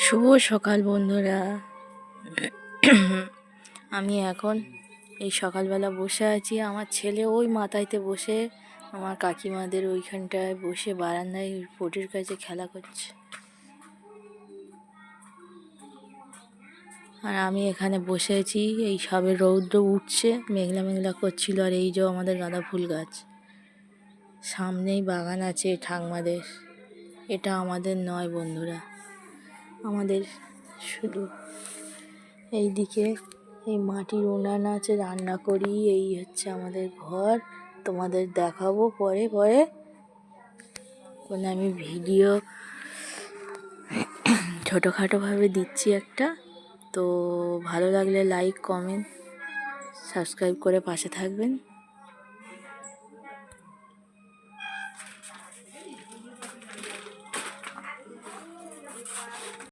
শুভ সকাল বন্ধুরা। আমি এখন এই সকালবেলা বসে আছি। আমার ছেলে ওই মাথায়তে বসে, আমার কাকিমাদের ওইখানটায় বসে বারান্দায় পটির কাছে খেলা করছে, আর আমি এখানে বসে আছি। এই সবে রৌদ্র উঠছে, মেঘলা মেঘলা করছিল। আর এই যে আমাদের গাঁদা ফুল গাছ, সামনেই বাগান আছে ঠাকমাদের। এটা আমাদের নয় বন্ধুরা, আমাদের শুধু এইদিকে এই মাটির উনান আছে, রান্না করি। এই হচ্ছে আমাদের ঘর, তোমাদের দেখাবো পরে পরে। কোনো আমি ভিডিও ছোটোখাটোভাবে দিচ্ছি একটা, তো ভালো লাগলে লাইক কমেন্ট সাবস্ক্রাইব করে পাশে থাকবেন।